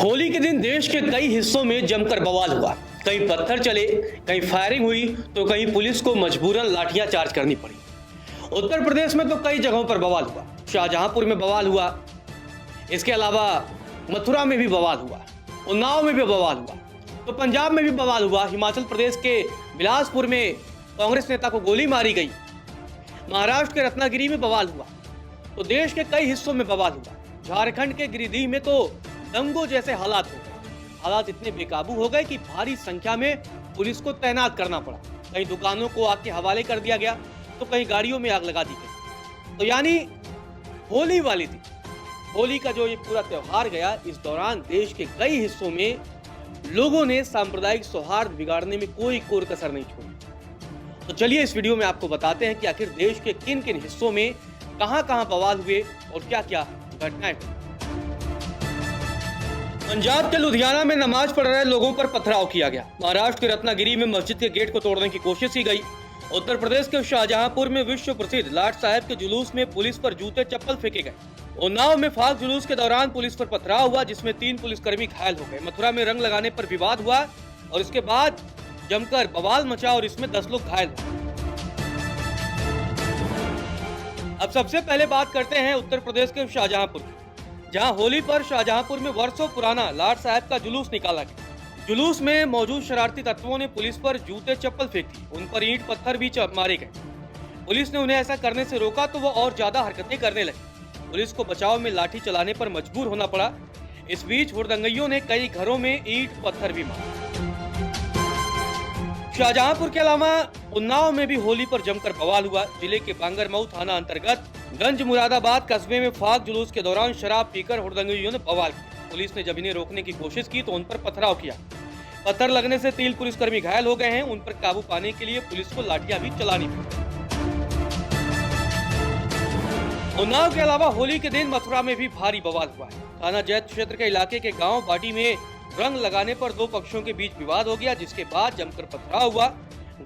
होली के दिन देश के कई हिस्सों में जमकर बवाल हुआ। कहीं पत्थर चले, कहीं फायरिंग हुई तो कहीं पुलिस को मजबूरन लाठियां चार्ज करनी पड़ी। उत्तर प्रदेश में तो कई जगहों पर बवाल हुआ। शाहजहांपुर में बवाल हुआ, इसके अलावा मथुरा में भी बवाल हुआ, उन्नाव में भी बवाल हुआ, तो पंजाब में भी बवाल हुआ। हिमाचल प्रदेश के बिलासपुर में कांग्रेस नेता को गोली मारी गई। महाराष्ट्र के रत्नागिरी में बवाल हुआ, तो देश के कई हिस्सों में बवाल हुआ। झारखंड के गिरिडीह में तो दंगों जैसे हालात हो गए। हालात इतने बेकाबू हो गए कि भारी संख्या में पुलिस को तैनात करना पड़ा। कहीं दुकानों को आग के हवाले कर दिया गया, तो कहीं गाड़ियों में आग लगा दी गई। तो यानी होली वाली थी, होली का जो ये पूरा त्योहार गया, इस दौरान देश के कई हिस्सों में लोगों ने सांप्रदायिक सौहार्द बिगाड़ने में कोई कोर कसर नहीं छोड़ी। तो चलिए इस वीडियो में आपको बताते हैं कि आखिर देश के किन किन हिस्सों में कहां-कहां बवाल हुए और क्या-क्या घटनाएं हुई। पंजाब के लुधियाना में नमाज पढ़ रहे लोगों पर पथराव किया गया। महाराष्ट्र के रत्नागिरी में मस्जिद के गेट को तोड़ने की कोशिश की गई। उत्तर प्रदेश के शाहजहांपुर में विश्व प्रसिद्ध लाट साहब के जुलूस में पुलिस पर जूते चप्पल फेंके गए। उन्नाव में फाग जुलूस के दौरान पुलिस पर पथराव हुआ, जिसमें 3 पुलिसकर्मी घायल हो गए। मथुरा में रंग लगाने पर विवाद हुआ और इसके बाद जमकर बवाल मचा और इसमें 10 लोग घायल हुए। अब सबसे पहले बात करते हैं उत्तर प्रदेश के शाहजहांपुर की, जहां होली पर शाहजहांपुर में वर्षों पुराना लाट साहब का जुलूस निकाला गया। जुलूस में मौजूद शरारती तत्वों ने पुलिस पर जूते चप्पल फेंक दी, उन पर ईंट पत्थर भी मारे गए। पुलिस ने उन्हें ऐसा करने से रोका तो वो और ज्यादा हरकतें करने लगे। पुलिस को बचाव में लाठी चलाने पर मजबूर होना पड़ा। इस बीच हुड़दंगइयों ने कई घरों में ईंट पत्थर भी मारे। शाहजहांपुर के अलावा उन्नाव में भी होली पर जमकर बवाल हुआ। जिले के बांगरमऊ थाना अंतर्गत गंज मुरादाबाद कस्बे में फाग जुलूस के दौरान शराब पीकर हुड़दंगइयों ने बवाल किया। पुलिस ने जब इन्हें रोकने की कोशिश की तो उन पर पथराव किया। पत्थर लगने से 3 पुलिसकर्मी घायल हो गए हैं। उन पर काबू पाने के लिए पुलिस को लाठियां भी चलानी पड़ी। उन्नाव के अलावा होली के दिन मथुरा में भी भारी बवाल हुआ है। थाना जैत क्षेत्र के इलाके के गांव बाटी में रंग लगाने पर 2 पक्षों के बीच विवाद हो गया, जिसके बाद जमकर पथराव हुआ।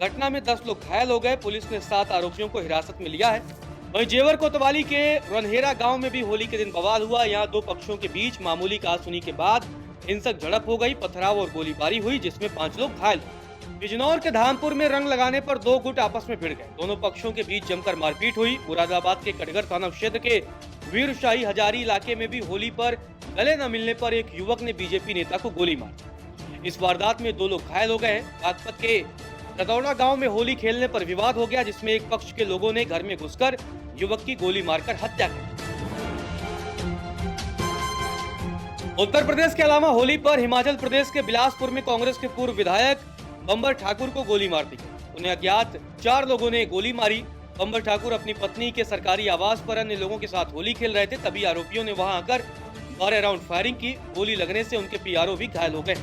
घटना में 10 लोग घायल हो गए। पुलिस ने 7 आरोपियों को हिरासत में लिया है। वहीं जेवर कोतवाली के रनहेरा गांव में भी होली के दिन बवाल हुआ। यहाँ 2 पक्षों के बीच मामूली कहासुनी के बाद हिंसक झड़प हो गई। पथराव और गोलीबारी हुई, जिसमें 5 लोग घायल हुए। बिजनौर के धामपुर में रंग लगाने पर 2 गुट आपस में भिड़ गए। दोनों पक्षों के बीच जमकर मारपीट हुई। मुरादाबाद के कटघर थाना क्षेत्र के वीरशाही हजारी इलाके में भी होली पर गले न मिलने पर एक युवक ने बीजेपी नेता को गोली मारी। इस वारदात में 2 लोग घायल हो गए हैं। बागपत के रतौड़ा गांव में होली खेलने पर विवाद हो गया, जिसमें एक पक्ष के लोगों ने घर में घुसकर युवक की गोली मारकर हत्या कर दी। उत्तर प्रदेश के अलावा होली पर हिमाचल प्रदेश के बिलासपुर में कांग्रेस के पूर्व विधायक बंबर ठाकुर को गोली मार दी गई। उन्हें अज्ञात 4 लोगों ने गोली मारी। बंबर ठाकुर अपनी पत्नी के सरकारी आवास पर अन्य लोगों के साथ होली खेल रहे थे, तभी आरोपियों ने वहां आकर 12 राउंड फायरिंग की। गोली लगने से उनके पीआरओ भी घायल हो गए।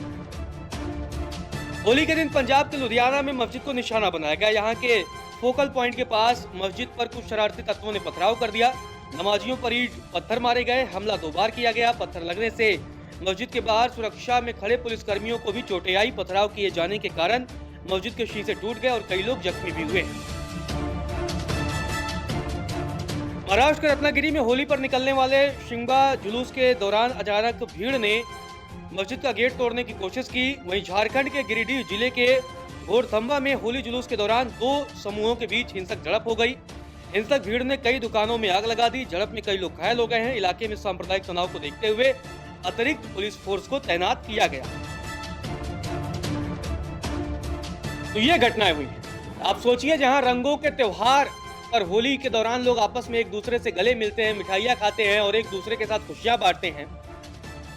होली के दिन पंजाब के लुधियाना में मस्जिद को निशाना बनाया गया। यहाँ के फोकल पॉइंट के पास मस्जिद पर कुछ शरारती तत्वों ने पथराव कर दिया। नमाजियों पर ईंट पत्थर मारे गए। हमला 2 बार किया गया। पत्थर लगने से मस्जिद के बाहर सुरक्षा में खड़े पुलिसकर्मियों को भी चोटें आई। पथराव किए जाने के कारण मस्जिद के शीशे टूट गए और कई लोग जख्मी भी हुए। महाराष्ट्र के रत्नागिरी में होली पर निकलने वाले शिंगबा जुलूस के दौरान अचानक भीड़ ने मस्जिद का गेट तोड़ने की कोशिश की। वहीं झारखंड के गिरिडीह जिले के घोड़थम्बा में होली जुलूस के दौरान 2 समूहों के बीच हिंसक झड़प हो गई। हिंसक भीड़ ने कई दुकानों में आग लगा दी। झड़प में कई लोग घायल हो गए हैं। इलाके में सांप्रदायिक तनाव को देखते हुए अतिरिक्त पुलिस फोर्स को तैनात किया गया। तो ये घटनाएं हुई हैं। आप सोचिए, जहां रंगों के त्योहार पर होली के दौरान लोग आपस में एक दूसरे से गले मिलते हैं, मिठाइयां खाते हैं और एक दूसरे के साथ खुशियां बांटते हैं,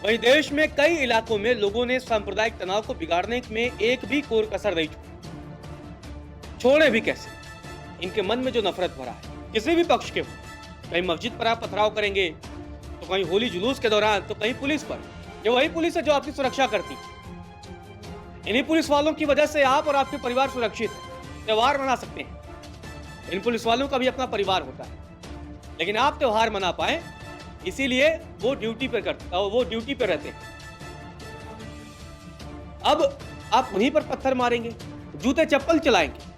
वहीं देश में कई इलाकों में लोगों ने सांप्रदायिक तनाव को बिगाड़ने में एक भी कोर कसर नहीं छोड़े भी कैसे। इनके मन में जो नफरत भरा है किसी भी पक्ष के हो, कहीं मस्जिद पर आप पथराव करेंगे तो कहीं होली जुलूस के दौरान, तो कहीं पुलिस पर। ये वही पुलिस है जो आपकी सुरक्षा करती है। इन्हीं पुलिस वालों की वजह से आप और आपके परिवार सुरक्षित है, त्योहार मना सकते हैं। इन पुलिस वालों का भी अपना परिवार होता है, लेकिन आप त्योहार मना पाए इसीलिए वो ड्यूटी पे रहते हैं। अब आप उन्हीं पर पत्थर मारेंगे, जूते चप्पल चलाएंगे।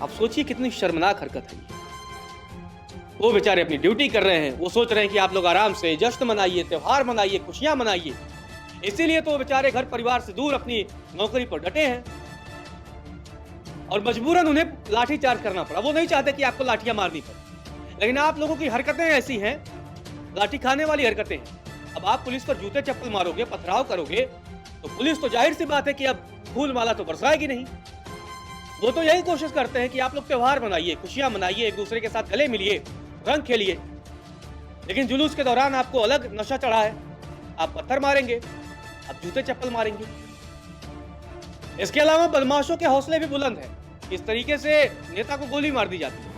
आप सोचिए कितनी शर्मनाक हरकत है। वो बेचारे अपनी ड्यूटी कर रहे हैं, वो सोच रहे हैं कि आप लोग आराम से जश्न मनाइए, त्योहार मनाइए, खुशियां मनाइए। इसीलिए तो बेचारे घर परिवार से दूर अपनी नौकरी पर डटे हैं और मजबूरन उन्हें लाठी चार्ज करना पड़ा। वो नहीं चाहते कि आपको लाठियां मारनी पड़े, लेकिन आप लोगों की हरकतें ऐसी हैं, लाठी खाने वाली हरकतें हैं। अब आप पुलिस पर जूते चप्पल मारोगे, पथराव करोगे, तो पुलिस तो जाहिर सी बात है कि अब फूल माला तो बरसाएगी नहीं। वो तो यही कोशिश करते हैं कि आप लोग त्योहार मनाइए, खुशियां मनाइए, एक दूसरे के साथ गले मिलिए, रंग खेलिए। लेकिन जुलूस के दौरान आपको अलग नशा चढ़ा है, आप पत्थर मारेंगे, आप जूते चप्पल मारेंगे। इसके अलावा बदमाशों के हौसले भी बुलंद हैं। इस तरीके से नेता को गोली मार दी जाती है।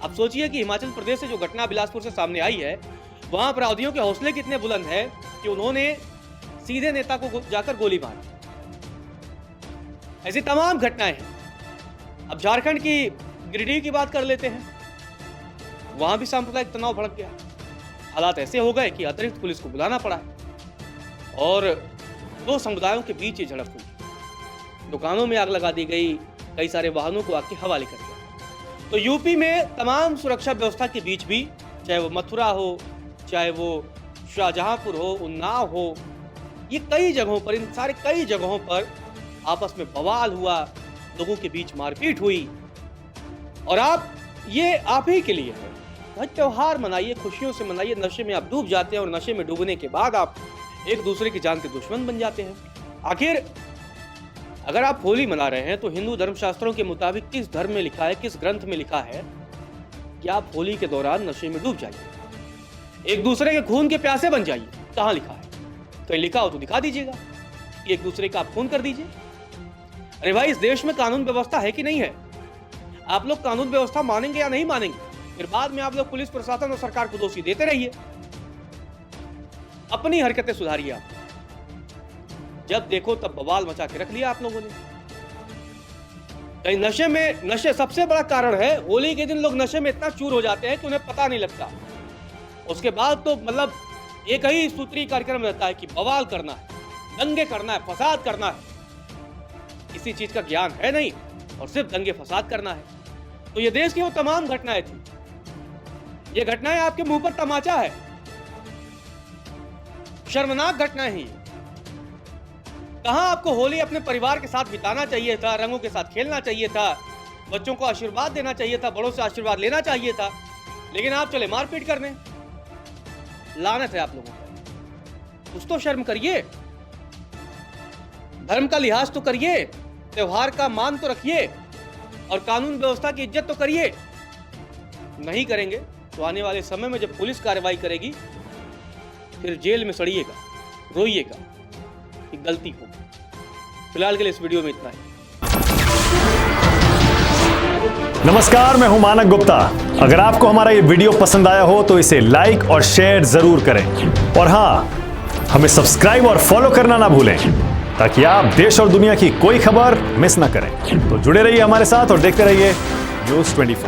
अब सोचिए कि हिमाचल प्रदेश से जो घटना बिलासपुर से सामने आई है, वहां अपराधियों के हौसले कितने बुलंद हैं कि उन्होंने सीधे नेता को जाकर गोली मारी। ऐसी तमाम घटनाएं हैं। अब झारखंड की गिरिडीह की बात कर लेते हैं। वहां भी सांप्रदायिक तनाव भड़क गया। हालात ऐसे हो गए कि अतिरिक्त पुलिस को बुलाना पड़ा और दो समुदायों के बीच ये झड़प हुई। दुकानों में आग लगा दी गई, कई सारे वाहनों को आग के हवाले कर दिया। तो यूपी में तमाम सुरक्षा व्यवस्था के बीच भी, चाहे वो मथुरा हो, चाहे वो शाहजहांपुर हो, उन्नाव हो, ये कई जगहों पर, इन सारे कई जगहों पर आपस में बवाल हुआ, लोगों के बीच मारपीट हुई। और ये आप ही के लिए है। भाई त्योहार मनाइए, खुशियों से मनाइए। नशे में आप डूब जाते हैं और नशे में डूबने के बाद आप एक दूसरे की जान के दुश्मन बन जाते हैं। आखिर अगर आप होली मना रहे हैं तो हिंदू धर्मशास्त्रों के मुताबिक किस धर्म में लिखा है, किस ग्रंथ में लिखा है कि आप होली के दौरान नशे में डूब जाइए, एक दूसरे के खून के प्यासे बन जाइए? कहां लिखा है? कहीं लिखा हो तो दिखा दीजिएगा कि एक दूसरे का आप खून कर दीजिए। अरे भाई, इस देश में कानून व्यवस्था है कि नहीं है? आप लोग कानून व्यवस्था मानेंगे या नहीं मानेंगे? फिर बाद में आप लोग पुलिस प्रशासन और सरकार को दोषी देते रहिए। अपनी हरकतें सुधारिए। आप जब देखो तब बवाल मचा के रख लिया आप लोगों ने। कहीं नशे सबसे बड़ा कारण है। होली के दिन लोग नशे में इतना चूर हो जाते हैं कि उन्हें पता नहीं लगता। उसके बाद तो मतलब एक ही सूत्री कार्यक्रम रहता है कि बवाल करना है, दंगे करना है, फसाद करना है। किसी चीज का ज्ञान है नहीं और सिर्फ दंगे फसाद करना है। तो ये देश की वो तमाम घटनाएं थी। ये घटनाएं आपके मुंह पर तमाचा है। शर्मनाक घटनाएं ही। कहां आपको होली अपने परिवार के साथ बिताना चाहिए था, रंगों के साथ खेलना चाहिए था, बच्चों को आशीर्वाद देना चाहिए था, बड़ों से आशीर्वाद लेना चाहिए था, लेकिन आप चले मारपीट करने। लानत है आप लोगों को। कुछ तो शर्म करिए, धर्म का लिहाज तो करिए, त्योहार का मान तो रखिए और कानून व्यवस्था की इज्जत तो करिए। नहीं करेंगे तो आने वाले समय में जब पुलिस कार्रवाई करेगी फिर जेल में सड़िएगा, रोइएगा कि गलती हो। फिलहाल के लिए इस वीडियो में इतना ही। नमस्कार, मैं हूं मानक गुप्ता। अगर आपको हमारा ये वीडियो पसंद आया हो तो इसे लाइक और शेयर जरूर करें और हां, हमें सब्सक्राइब और फॉलो करना ना भूलें ताकि आप देश और दुनिया की कोई खबर मिस ना करें। तो जुड़े रहिए हमारे साथ और देखते रहिए न्यूज़ 24।